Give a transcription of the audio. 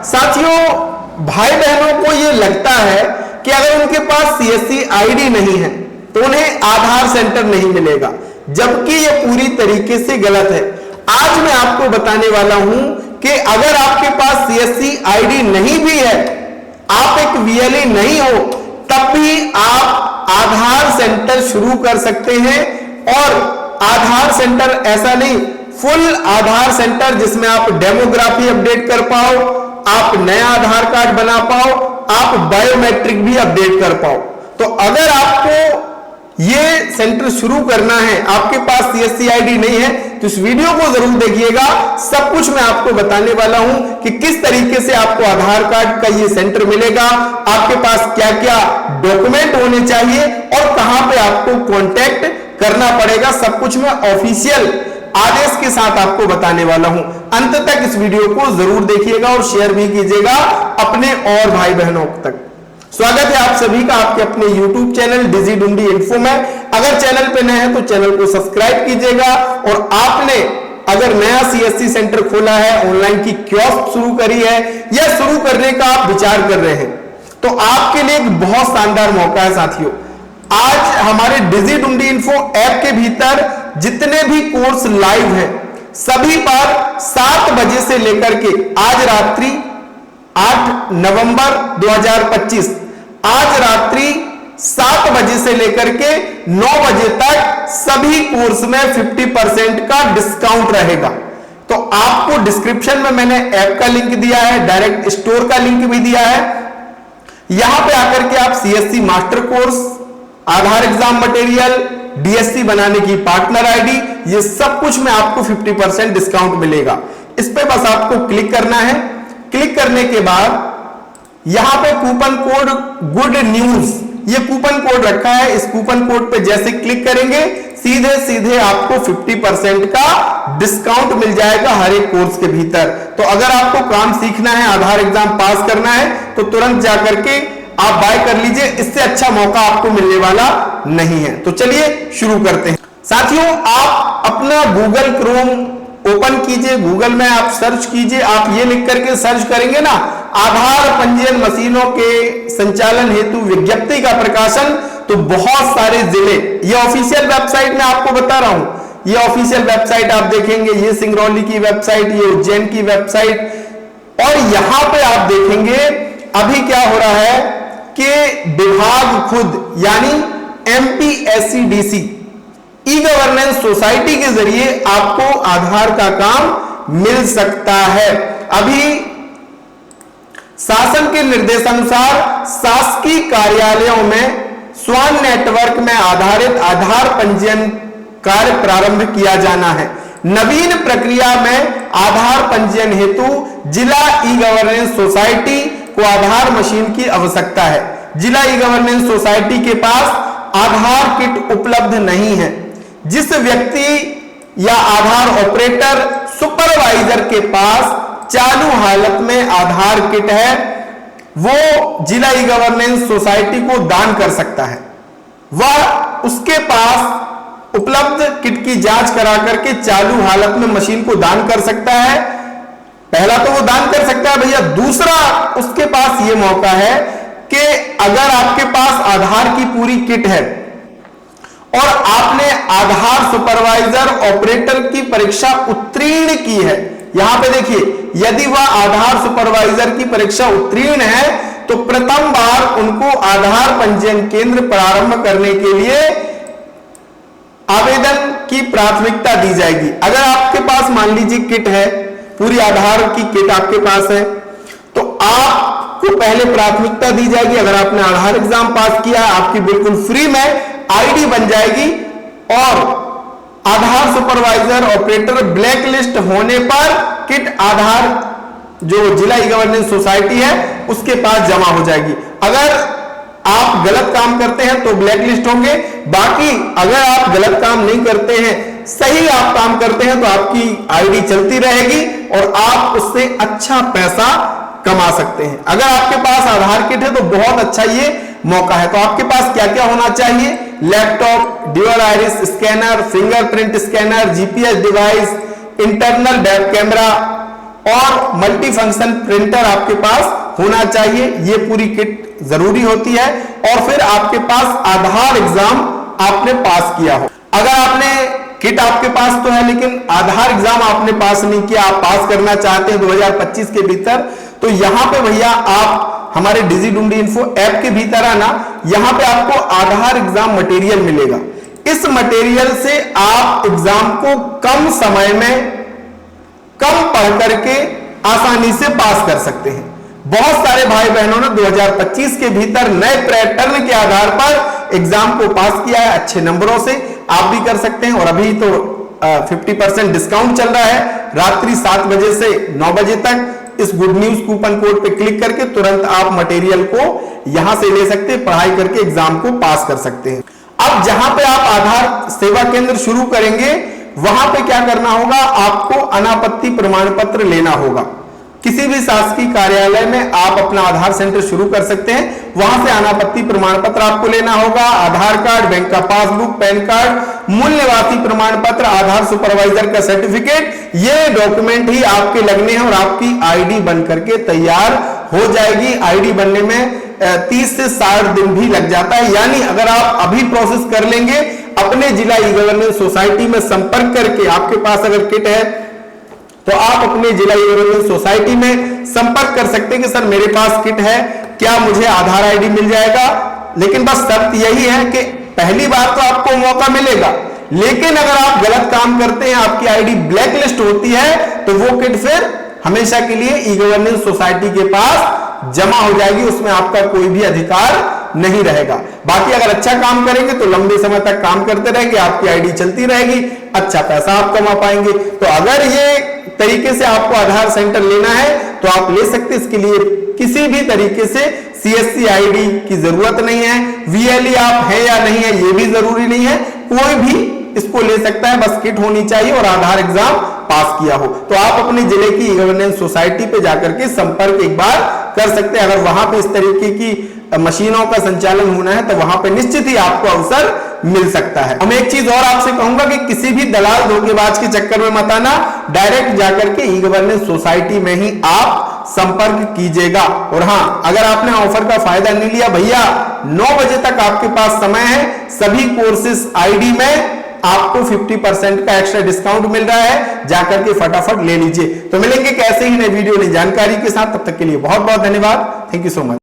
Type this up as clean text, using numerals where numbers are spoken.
साथियों, भाई बहनों को यह लगता है कि अगर उनके पास सीएससी आईडी नहीं है तो उन्हें आधार सेंटर नहीं मिलेगा, जबकि यह पूरी तरीके से गलत है। आज मैं आपको बताने वाला हूं कि अगर आपके पास सीएससी आईडी नहीं भी है, आप एक वीएलई नहीं हो, तब भी आप आधार सेंटर शुरू कर सकते हैं। और आधार सेंटर ऐसा नहीं, फुल आधार सेंटर जिसमें आप डेमोग्राफी अपडेट कर पाओ, आप नया आधार कार्ड बना पाओ, आप बायोमेट्रिक भी अपडेट कर पाओ। तो अगर आपको ये सेंटर शुरू करना है, आपके पास सीएससी आईडी नहीं है, तो इस वीडियो को जरूर देखिएगा। सब कुछ मैं आपको बताने वाला हूं कि किस तरीके से आपको आधार कार्ड का ये सेंटर मिलेगा, आपके पास क्या क्या डॉक्यूमेंट होने चाहिए और कहां पे आपको कांटेक्ट करना पड़ेगा। सब कुछ मैं ऑफिशियल आदेश के साथ आपको बताने वाला हूं। अंत तक इस वीडियो को जरूर देखिएगा और शेयर भी कीजिएगा अपने और भाई बहनों तक। स्वागत है आप सभी का आपके अपने YouTube चैनल डिजी डुंडी इन्फो में। अगर चैनल पे नए हैं तो चैनल को सब्सक्राइब कीजिएगा। और आपने अगर नया सीएससी सेंटर खोला है, ऑनलाइन की कियोस्क शुरू करी है या शुरू करने का आप विचार कर रहे हैं, तो आपके लिए एक बहुत शानदार मौका है साथियों। आज हमारे डिजी डुंडी इन्फो ऐप के भीतर जितने भी कोर्स लाइव हैं, सभी पर 7 बजे से लेकर के आज रात्रि 8 नवंबर 2025 आज रात्रि 7 बजे से लेकर के 9 बजे तक सभी कोर्स में 50% का डिस्काउंट रहेगा। तो आपको डिस्क्रिप्शन में मैंने ऐप का लिंक दिया है, डायरेक्ट स्टोर का लिंक भी दिया है। यहां पे आकर के आप सीएससी मास्टर कोर्स, आधार एग्जाम मटेरियल, डीएससी बनाने की पार्टनर आईडी, ये सब कुछ में आपको 50% डिस्काउंट मिलेगा। इस पे बस आपको क्लिक करना है। क्लिक करने के बाद यहां पे कूपन कोड गुड न्यूज, ये कूपन कोड रखा है। इस कूपन कोड पे जैसे क्लिक करेंगे, सीधे सीधे आपको 50% का डिस्काउंट मिल जाएगा हर एक कोर्स के भीतर। तो अगर आपको काम सीखना है, आधार एग्जाम पास करना है, तो तुरंत जाकर के आप बाय कर लीजिए। इससे अच्छा मौका आपको मिलने वाला नहीं है। तो चलिए शुरू करते हैं। साथियों, आप अपना गूगल क्रोम ओपन कीजिए, गूगल में आप सर्च कीजिए। आप ये लिख करके सर्च करेंगे ना, आधार पंजीयन मशीनों के संचालन हेतु विज्ञप्ति का प्रकाशन, तो बहुत सारे जिले, ये ऑफिशियल वेबसाइट में आपको बता रहा हूं, ये ऑफिशियल वेबसाइट आप देखेंगे, ये सिंगरौली की वेबसाइट, ये उज्जैन की वेबसाइट। और यहां पे आप देखेंगे अभी क्या हो रहा है कि विभाग खुद यानी एमपीएससीडीसी ई गवर्नेंस सोसाइटी के जरिए आपको आधार का काम मिल सकता है। अभी शासन के निर्देशानुसार शासकीय कार्यालयों में स्वान नेटवर्क में आधारित आधार पंजीयन कार्य प्रारंभ किया जाना है। नवीन प्रक्रिया में आधार पंजीयन हेतु जिला ई गवर्नेंस सोसाइटी को आधार मशीन की आवश्यकता है। जिला ई गवर्नेंस सोसाइटी के पास आधार किट उपलब्ध नहीं है। जिस व्यक्ति या आधार ऑपरेटर सुपरवाइजर के पास चालू हालत में आधार किट है, वो जिला ई गवर्नेंस सोसाइटी को दान कर सकता है। वह उसके पास उपलब्ध किट की जांच करा करके चालू हालत में मशीन को दान कर सकता है। पहला तो वो दान कर सकता है भैया। दूसरा, उसके पास ये मौका है कि अगर आपके पास आधार की पूरी किट है और आपने आधार सुपरवाइजर ऑपरेटर की परीक्षा उत्तीर्ण की है, यहां पे देखिए, यदि वह आधार सुपरवाइजर की परीक्षा उत्तीर्ण है तो प्रथम बार उनको आधार पंजीयन केंद्र प्रारंभ करने के लिए आवेदन की प्राथमिकता दी जाएगी। अगर आपके पास मान लीजिए किट है, पूरी आधार की किट आपके पास है, तो आपको पहले प्राथमिकता दी जाएगी। अगर आपने आधार एग्जाम पास किया है, आपकी बिल्कुल फ्री में आईडी बन जाएगी और आधार सुपरवाइजर ऑपरेटर ब्लैक लिस्ट होने पर किट आधार जो जिला ई गवर्नेंस सोसाइटी है उसके पास जमा हो जाएगी। अगर आप गलत काम करते हैं तो ब्लैक लिस्ट होंगे, बाकी अगर आप गलत काम नहीं करते हैं, सही आप काम करते हैं, तो आपकी आईडी चलती रहेगी और आप उससे अच्छा पैसा कमा सकते हैं। अगर आपके पास आधार किट है तो बहुत अच्छा ये मौका है। तो आपके पास क्या क्या होना चाहिए? Laptop, dual iris scanner, fingerprint scanner, GPS device, internal web camera, और मल्टी फंक्शन प्रिंटर आपके पास होना चाहिए। ये पूरी किट जरूरी होती है। और फिर आपके पास आधार एग्जाम आपने पास किया हो। अगर आपने किट आपके पास तो है लेकिन आधार एग्जाम आपने पास नहीं किया, आप पास करना चाहते हैं 2025 के भीतर, तो यहां पे भैया आप हमारे डिजिडुंडी इन्फो ऐप के भीतर आना, यहां पे आपको आधार एग्जाम मटेरियल मिलेगा। इस मटेरियल से आप एग्जाम को कम समय में कम पढ़ करके आसानी से पास कर सकते हैं। बहुत सारे भाई बहनों ने 2025 के भीतर नए पैटर्न के आधार पर एग्जाम को पास किया है अच्छे नंबरों से। आप भी कर सकते हैं। और अभी तो 50% डिस्काउंट चल रहा है, रात्रि 7 बजे से 9 बजे तक। इस गुड न्यूज कूपन कोड पे क्लिक करके तुरंत आप मटेरियल को यहां से ले सकते हैं, पढ़ाई करके एग्जाम को पास कर सकते हैं। अब जहां पे आप आधार सेवा केंद्र शुरू करेंगे वहां पे क्या करना होगा, आपको अनापत्ति प्रमाण पत्र लेना होगा। किसी भी शासकीय कार्यालय में आप अपना आधार सेंटर शुरू कर सकते हैं, वहां से अनापत्ति प्रमाण पत्र आपको लेना होगा। आधार कार्ड, बैंक का पासबुक, पैन कार्ड, मूल निवासी प्रमाण पत्र, आधार सुपरवाइजर का सर्टिफिकेट, ये डॉक्यूमेंट ही आपके लगने हैं और आपकी आईडी बन करके तैयार हो जाएगी। आईडी बनने में 30 से 60 दिन भी लग जाता है। यानी अगर आप अभी प्रोसेस कर लेंगे, अपने जिला ई गवर्नेंस सोसाइटी में संपर्क करके, आपके पास अगर किट है तो आप अपने जिला ई गवर्नेंस सोसाइटी में संपर्क कर सकते हैं कि सर मेरे पास किट है, क्या मुझे आधार आईडी मिल जाएगा। लेकिन बस शर्त यही है कि पहली बार तो आपको मौका मिलेगा, लेकिन अगर आप गलत काम करते हैं, आपकी आईडी ब्लैक लिस्ट होती है, तो वो किट फिर हमेशा के लिए ई गवर्नेंस सोसाइटी के पास जमा हो जाएगी, उसमें आपका कोई भी अधिकार नहीं रहेगा। बाकी अगर अच्छा काम करेंगे तो लंबे समय तक काम करते रहेंगे, आपकी आईडी चलती रहेगी, अच्छा पैसा आप कमा पाएंगे। तो अगर ये तरीके से आपको आधार सेंटर लेना है तो आप ले सकते हैं। इसके लिए किसी भी तरीके से सीएससी आईडी की जरूरत नहीं है, वीएलई आप है या नहीं है ये भी जरूरी नहीं है, कोई भी इसको ले सकता है, बस किट होनी चाहिए और आधार एग्जाम पास किया हो। तो आप अपने जिले की ई गवर्नेंस सोसाइटी पे जाकर के संपर्क एक बार कर सकते हैं। अगर वहां पे इस तरीके की मशीनों का संचालन होना है तो वहां पे निश्चित ही आपको अवसर मिल सकता है। हम एक चीज और आपसे कहूंगा कि किसी भी दलाल धोखेबाज के चक्कर में मत आना, डायरेक्ट जाकर के ई गवर्नेंस सोसाइटी में ही आप संपर्क कीजिएगा। और हां, अगर आपने ऑफर का फायदा नहीं लिया, भैया 9 बजे तक आपके पास समय है, सभी कोर्सेस आईडी में आपको 50% का एक्स्ट्रा डिस्काउंट मिल रहा है, जाकर के फटाफट ले लीजिए। तो मिलेंगे कैसे ही नई वीडियो नई जानकारी के साथ, तब तक के लिए बहुत बहुत धन्यवाद। Thank you so much.